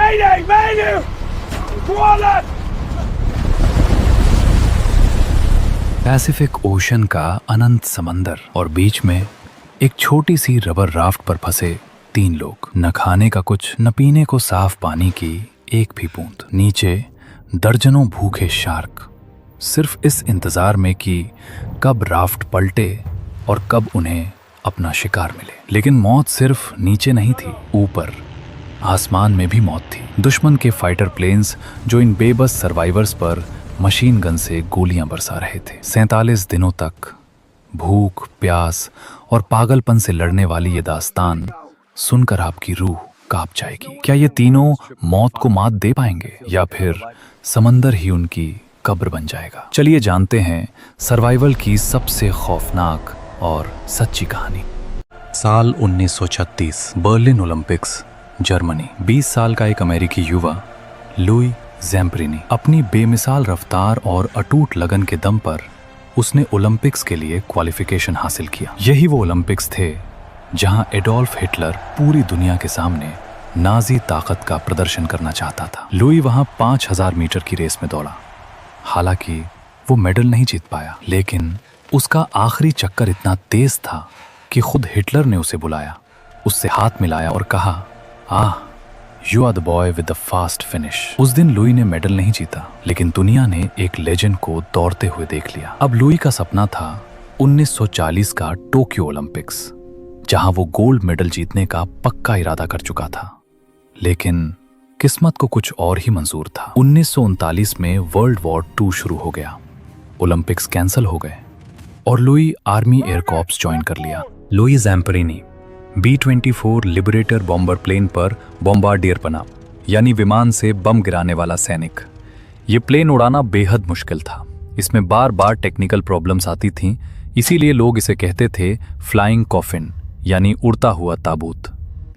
Mayday! Mayday! Koalas! Pacific ocean का अनंत समंदर और बीच में एक छोटी सी रबर राफ्ट पर फंसे 3 लोग। न खाने का कुछ, न पीने को साफ पानी की एक भी बूंद। नीचे दर्जनों भूखे शार्क, सिर्फ इस इंतजार में कि कब राफ्ट पलटे और कब उन्हें अपना शिकार मिले। लेकिन मौत सिर्फ नीचे नहीं थी, ऊपर आसमान में भी मौत थी। दुश्मन के फाइटर प्लेन्स जो इन बेबस सर्वाइवर्स पर मशीन गन से गोलियां बरसा रहे थे। 47 दिनों तक भूख, प्यास और पागलपन से लड़ने वाली ये दास्तान सुनकर आपकी रूह कांप जाएगी। क्या ये तीनों मौत को मात दे पाएंगे या फिर समंदर ही उनकी कब्र बन जाएगा? चलिए जानते हैं सर्वाइवल की सबसे खौफनाक और सच्ची कहानी। साल 1936, बर्लिन ओलंपिक्स, जर्मनी। 20 साल का एक अमेरिकी युवा लुई ज़ैम्परिनी अपनी बेमिसाल रफ्तार और अटूट लगन के दम पर उसने ओलंपिक्स के लिए क्वालिफिकेशन हासिल किया। यही वो ओलंपिक्स थे जहां एडोल्फ हिटलर पूरी दुनिया के सामने नाजी ताकत का प्रदर्शन करना चाहता था। लुई वहां 5000 मीटर की रेस में दौड़ा। हालांकि वो मेडल नहीं जीत पाया, लेकिन उसका आखिरी चक्कर इतना तेज था कि खुद हिटलर ने उसे बुलाया, उससे हाथ मिलाया और कहा, ah, you are the boy with the fast finish. उस दिन लुई ने मेडल नहीं जीता, लेकिन दुनिया ने एक लेजेंड को दौड़ते हुए देख लिया। अब लुई का सपना था 1940 का टोक्यो ओलंपिक्स, जहां वो गोल्ड मेडल जीतने का पक्का इरादा कर चुका था। लेकिन किस्मत को कुछ और ही मंजूर था। 1939 में वर्ल्ड वॉर 2 शुरू हो गया, ओलंपिक्स कैंसिल हो गए और Louie Army Air Corps join कर लिया। Louie Zamperini B-24 liberator bomber plane पर बॉम्बार्डियर बना, यानी विमान से बम गिराने वाला सैनिक। ये प्लेन उड़ाना बेहद मुश्किल था। इसमें बार बार टेक्निकल प्रॉब्लम्स आती थीं, इसीलिए लोग इसे कहते थे फ्लाइंग कॉफिन, यानी उड़ता हुआ ताबूत।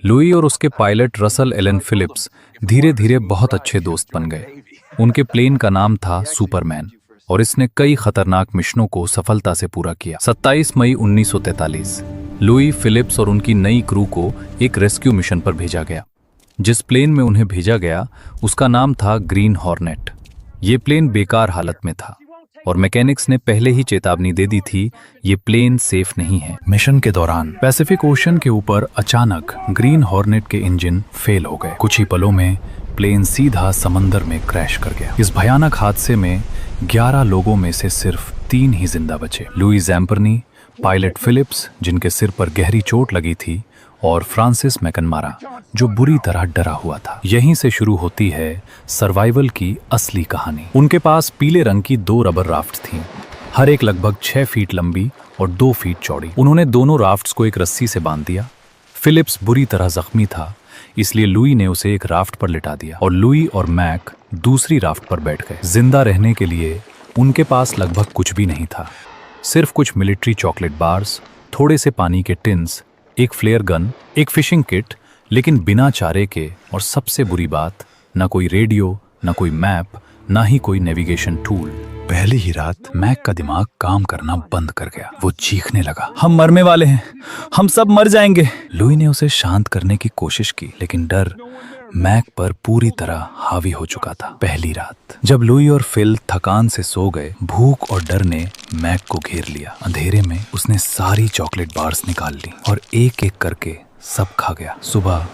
लुई और उसके पायलट रसल एलन फिलिप्स धीरे धीरे बहुत अच्छे दोस्त बन गए। उनके प्लेन का नाम था सुपरमैन और इसने कई खतरनाक मिशनों को सफलता से पूरा किया। 27 मई 1943 लुई, फिलिप्स और उनकी नई क्रू को एक रेस्क्यू मिशन पर भेजा गया। जिस प्लेन में उन्हें भेजा गया उसका नाम था ग्रीन हॉर्नेट। ये प्लेन बेकार हालत में था और मैकेनिक्स ने पहले ही चेतावनी दे दी थी, ये प्लेन सेफ नहीं है। मिशन के दौरान पैसिफिक ओशन के ऊपर अचानक ग्रीन हॉर्नेट के इंजन फेल हो गए। कुछ ही पलों में प्लेन सीधा समंदर में क्रैश कर गया। इस भयानक हादसे में 11 लोगों में से सिर्फ 3 ही जिंदा बचे। लुई ज़ैम्परिनी, पायलट फिलिप्स जिनके सिर पर गहरी चोट लगी थी, और फ्रांसिस मैकनमारा जो बुरी तरह डरा हुआ था। यहीं से शुरू होती है सर्वाइवल की असली कहानी। उनके पास पीले रंग की 2 रबर राफ्ट थीं, हर एक लगभग 6 फीट लंबी और 2 फीट चौड़ी। उन्होंने दोनों राफ्ट्स को एक रस्सी से बांध दिया। फिलिप्स बुरी तरह जख्मी था, इसलिए लुई ने उसे एक राफ्ट पर लिटा दिया और लुई और मैक दूसरी राफ्ट पर बैठ गए। जिंदा रहने के लिए उनके पास लगभग कुछ भी नहीं था, सिर्फ कुछ मिलिट्री चॉकलेट बार्स, थोड़े से पानी के टिन्स, एक फ्लेयर गन, एक फिशिंग किट, लेकिन बिना चारे के। और सबसे बुरी बात, ना कोई रेडियो, ना कोई मैप, ना ही कोई नेविगेशन टूल। पहली ही रात मैक का दिमाग काम करना बंद कर गया। वो चीखने लगा, हम मरने वाले हैं, हम सब मर जाएंगे। लुई ने उसे शांत करने की कोशिश की, लेकिन डर मैक पर पूरी तरह हावी हो चुका था। पहली रात जब लुई और फिल थकान से सो गए, भूख और डर ने मैक को घेर लिया। अंधेरे में उसने सारी चॉकलेट बार्स निकाल ली और एक एक करके सब खा गया। सुबह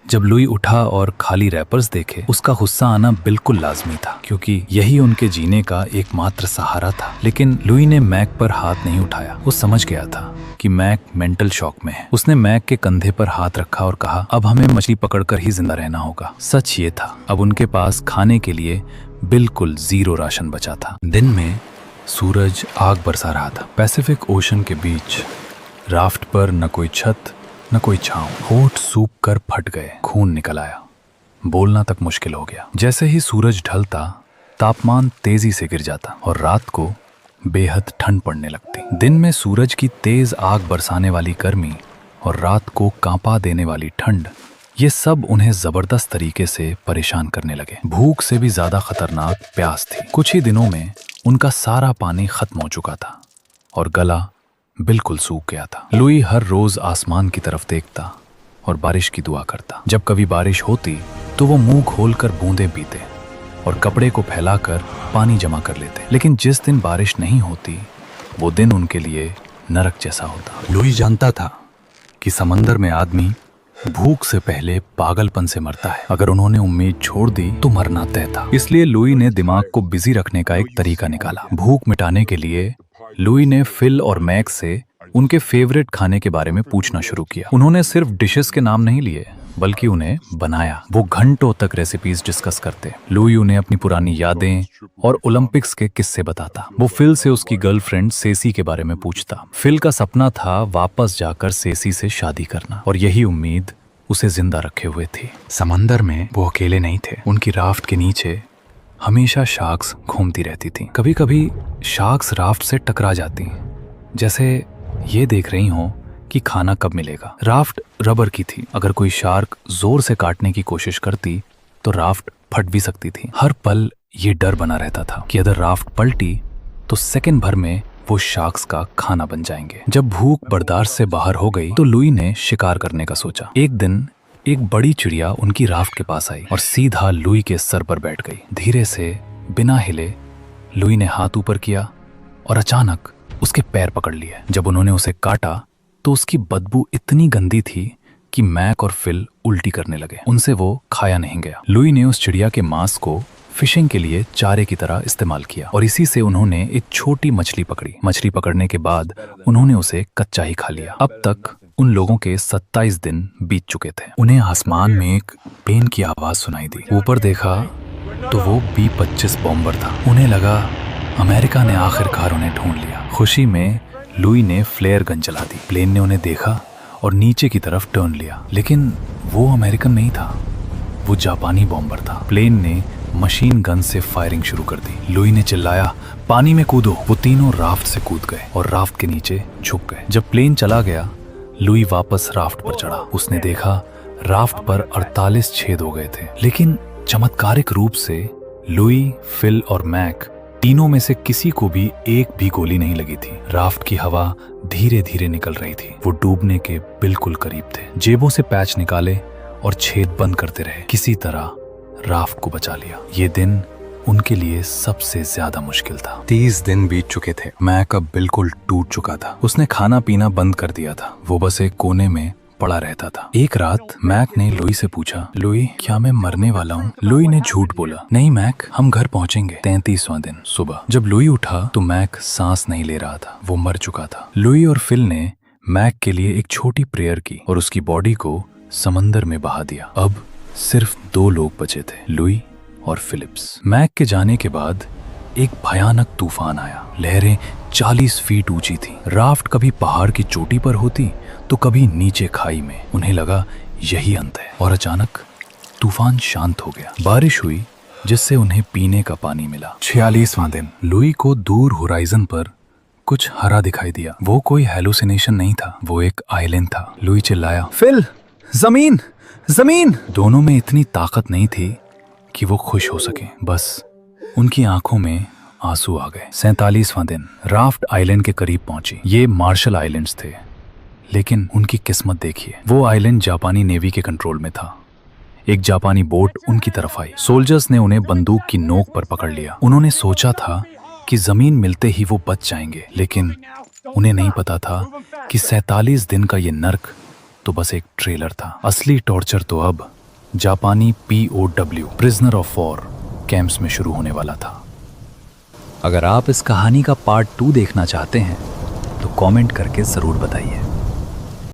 जब लुई उठा और खाली रैपर्स देखे, उसका गुस्सा आना बिल्कुल लाजमी था, क्योंकि यही उनके जीने का एकमात्र सहारा था। लेकिन लुई ने मैक पर हाथ नहीं उठाया। वो समझ गया था कि मैक मेंटल शॉक में है। उसने मैक के कंधे पर हाथ रखा और कहा, अब हमें मछली पकड़कर ही जिंदा रहना होगा। सच ये था, अब उनके पास खाने के लिए बिल्कुल 0 राशन बचा था। दिन में सूरज आग बरसा रहा था। पैसिफिक ओशन के बीच राफ्ट पर न कोई छत न कोई छांव। होठ सूख कर फट गए, खून निकल आया, बोलना तक मुश्किल हो गया। जैसे ही सूरज ढलता, तापमान तेजी से गिर जाता और रात को बेहद ठंड पड़ने लगती। दिन में सूरज की तेज आग बरसाने वाली गर्मी और रात को कांपा देने वाली ठंड, ये सब उन्हें जबरदस्त तरीके से परेशान करने लगे। भूख से भी ज्यादा खतरनाक प्यास थी। कुछ ही दिनों में उनका सारा पानी खत्म हो चुका था और गला बिल्कुल सूख गया था। लुई हर रोज आसमान की तरफ देखता और बारिश की दुआ करता। जब कभी बारिश होती तो वो मुंह खोलकर बूंदें पीते और कपड़े को फैलाकर पानी जमा कर लेते। लेकिन जिस दिन बारिश नहीं होती वो दिन उनके लिए नरक जैसा होता। लुई जानता था कि समंदर में आदमी भूख से पहले पागलपन से मरता है। अगर उन्होंने उम्मीद छोड़ दी तो मरना तय था। इसलिए लुई ने दिमाग को बिजी रखने का एक तरीका निकाला। भूख मिटाने के लिए लुई ने फिल और मैक से उनके फेवरेट खाने के बारे में पूछना शुरू किया। उन्होंने सिर्फ डिशेस के नाम नहीं लिए बल्कि उन्हें बनाया। वो घंटों तक रेसिपीज डिस्कस करते। लुई उन्हें अपनी पुरानी यादें और ओलंपिक्स के किस्से बताता। वो फिल से उसकी गर्लफ्रेंड सेसी के बारे में पूछता। फिल का सपना था वापस जाकर सेसी से शादी करना और यही उम्मीद उसे जिंदा रखे हुए थी। समंदर में वो अकेले नहीं थे। उनकी राफ्ट के नीचे हमेशा शार्क्स घूमती रहती थी। कभी कभी शार्क्स राफ्ट से टकरा जाती, जैसे ये देख रही हो कि खाना कब मिलेगा। राफ्ट रबर की थी। अगर कोई शार्क जोर से काटने की कोशिश करती तो राफ्ट फट भी सकती थी। हर पल ये डर बना रहता था कि अगर राफ्ट पलटी तो सेकंड भर में वो शार्क्स का खाना बन जाएंगे। जब भूख बर्दाश्त से बाहर हो गई तो लुई ने शिकार करने का सोचा। एक दिन एक बड़ी चिड़िया उनकी राफ्ट के पास आई और सीधा लुई के सर पर बैठ गई। धीरे से बिना हिले लुई ने हाथ ऊपर किया और अचानक उसके पैर पकड़ लिए। जब उन्होंने उसे काटा तो उसकी बदबू इतनी गंदी थी कि मैक और फिल उल्टी करने लगे। उनसे वो खाया नहीं गया। लुई ने उस चिड़िया के मांस को फिशिंग के लिए चारे की तरह इस्तेमाल किया और इसी से उन्होंने एक छोटी मछली पकड़ी। मछली पकड़ने के बाद उन्होंने उसे कच्चा ही खा लिया। अब तक उन लोगों के 27 दिन बीत चुके थे। उन्हें आसमान में एक पेन की आवाज सुनाई दी। ऊपर देखा तो वो B-25 बॉम्बर था। उन्हें लगा अमेरिका ने आखिरकार उन्हें ढूंढ लिया। खुशी में लुई ने फ्लेयर गन चला दी। प्लेन ने उन्हें देखा और नीचे की तरफ टर्न लिया, लेकिन वो अमेरिकन नहीं था, वो जापानी बॉम्बर था। प्लेन ने मशीन गन से फायरिंग शुरू कर दी। लुई ने चिल्लाया, पानी में कूदो। वो तीनों राफ्ट से कूद गए और राफ्ट के नीचे झुक गए। जब प्लेन चला गया लुई वापस राफ्ट पर चढ़ा। उसने देखा राफ्ट पर 48 छेद हो गए थे, लेकिन चमत्कारिक रूप से लुई, फिल और मैक तीनों में से किसी को भी एक भी गोली नहीं लगी थी। राफ्ट की हवा धीरे धीरे निकल रही थी। वो डूबने के बिल्कुल करीब थे। जेबों से पैच निकाले और छेद बंद करते रहे। किसी तरह राफ्ट को बचा लिया। ये दिन उनके लिए सबसे ज्यादा मुश्किल था। 30 दिन बीत चुके थे। मैक अब बिल्कुल टूट चुका था। उसने खाना पीना बंद कर दिया था। वो बस एक कोने में पड़ा रहता था। एक रात मैक ने लुई से पूछा, लुई क्या मैं मरने वाला हूँ? लुई ने झूठ बोला, नहीं मैक, हम घर पहुँचेंगे। 33वां दिन सुबह जब लुई उठा तो मैक सांस नहीं ले रहा था। वो मर चुका था। लुई और फिल ने मैक के लिए एक छोटी प्रेयर की और उसकी बॉडी को समंदर में बहा दिया। अब सिर्फ 2 लोग बचे थे, लुई और फिलिप्स। मैक के जाने के बाद एक भयानक तूफान आया। लहरें 40 फीट ऊंची थी। राफ्ट कभी पहाड़ की चोटी पर होती तो कभी नीचे खाई में। उन्हें लगा यही अंत है और अचानक तूफान शांत हो गया। बारिश हुई जिससे उन्हें पीने का पानी मिला। 46वां दिन लुई को दूर होराइजन पर कुछ हरा दिखाई दिया। वो कोई हेलुसिनेशन नहीं था, वो एक आइलैंड था। लुई चिल्लाया, फिल, जमीन, जमीन। दोनों में इतनी ताकत नहीं थी कि वो खुश हो सके। बस उनकी आंखों में आंसू आ गए। 47वां दिन राफ्ट आइलैंड के करीब पहुंची। ये मार्शल आइलैंड्स थे, लेकिन उनकी किस्मत देखिए, वो आइलैंड जापानी नेवी के कंट्रोल में था। एक जापानी बोट उनकी तरफ आई। सोल्जर्स ने उन्हें बंदूक की नोक पर पकड़ लिया। उन्होंने सोचा था कि जमीन मिलते ही वो बच जाएंगे, लेकिन उन्हें नहीं पता था कि 47 दिन का ये नर्क तो बस एक ट्रेलर था। असली टॉर्चर तो अब जापानी POW prisoner of war camps में शुरू होने वाला था। अगर आप इस कहानी का पार्ट 2 देखना चाहते हैं तो कमेंट करके जरूर बताइए।